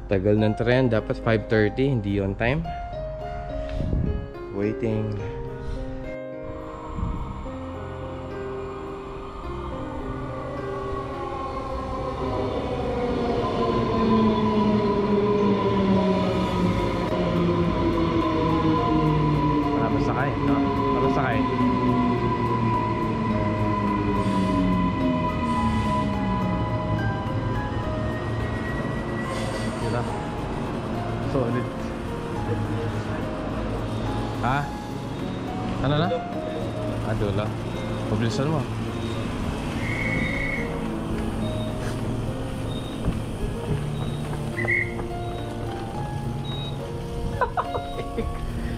Tagal ng tren, dapat 5:30, hindi on time. Waiting. Para masakay, no? Para masakay. Solid. Ha? Ano na? Dulo. Pabilisan mo.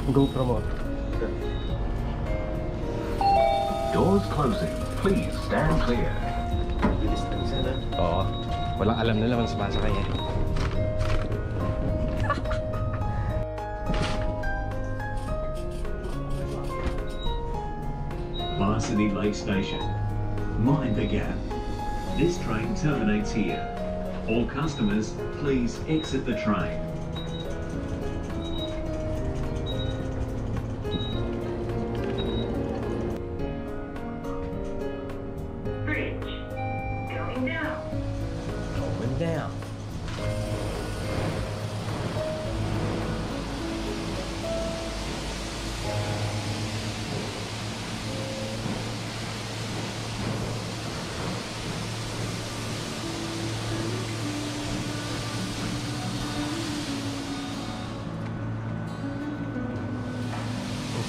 GoPro mo. Doors closing. Please stand clear. Oo. Walang alam nila kung sumasakay eh. Varsity Lake Station. Mind the gap. This train terminates here. All customers, please exit the train. Bridge. Going down. Going down.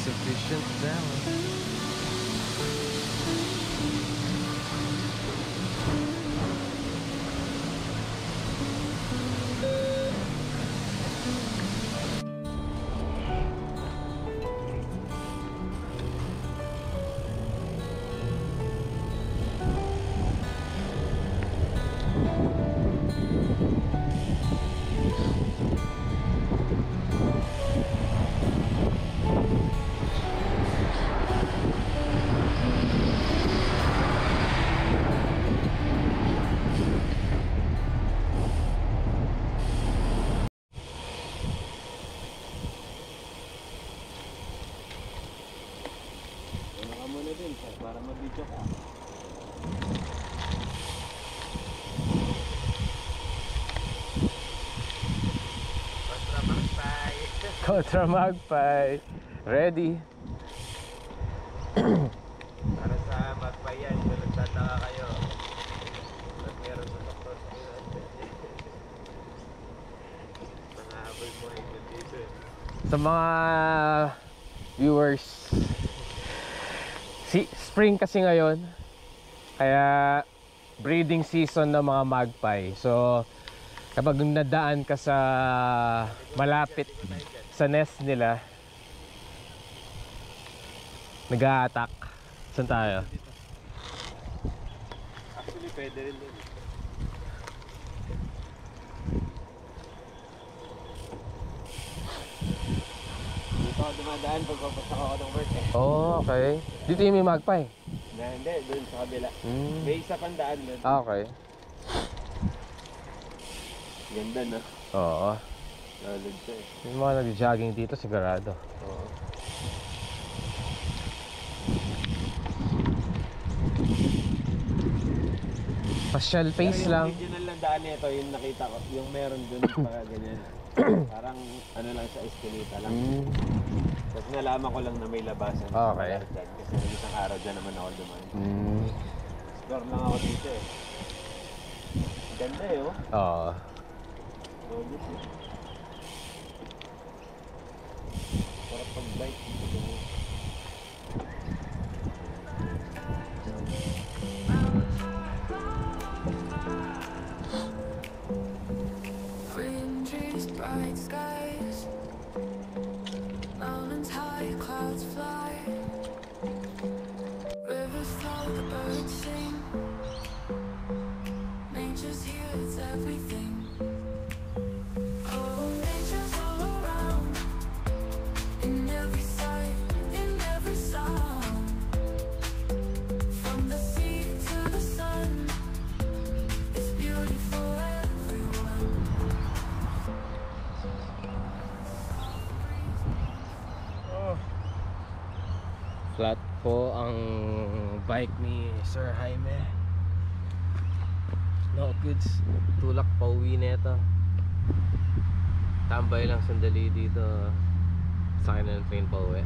Insufficient balance. Para mag-video ka. Contra Magpie. Ready. Para sa Magpie yan, kung nagtataka kayo. At meron sa doktor sa habol mo dito. Sa mga viewers, spring kasi ngayon, kaya breeding season ng mga magpie. So kapag nadaan ka sa malapit sa nest nila, nag-a-attack. Saan tayo? Actually pwede rin din. Dito ako dumadaan pag papasok ako ng work eh. Oh, okay. Dito yung may magpie? Hindi, doon sa kabila. May isa pang daan doon. Okay. Ganda na. Oo. Lalod siya eh. Yung mga nag-jogging dito sigurado. Oo. social pace Pero lang. yung original lang daan nito, yung nakita ko, yung meron dun pa ganyan. Parang ano lang sa eskinita lang. Mm. Tapos nalaman ko lang na may labasan. Okay. Dyan, kasi nung isang araw dyan naman ako dumaan. Mm. Explore lang ako dito eh. Ganda eh oh. Oo. Gorgeous eh. Para pag-bike. Green trees, bright skies, mountains high, clouds fly, rivers flow, the birds sing. Nature's here, it's everything. Oh, nature's all around, in every sight, in every sound. From the sea to the sun, it's beautiful everywhere. Flat po ang bike ni Sir Jaime. No goods. Tulak pa uwi nito. Tambay lang sandali dito. Sakay na ng train pa uwi.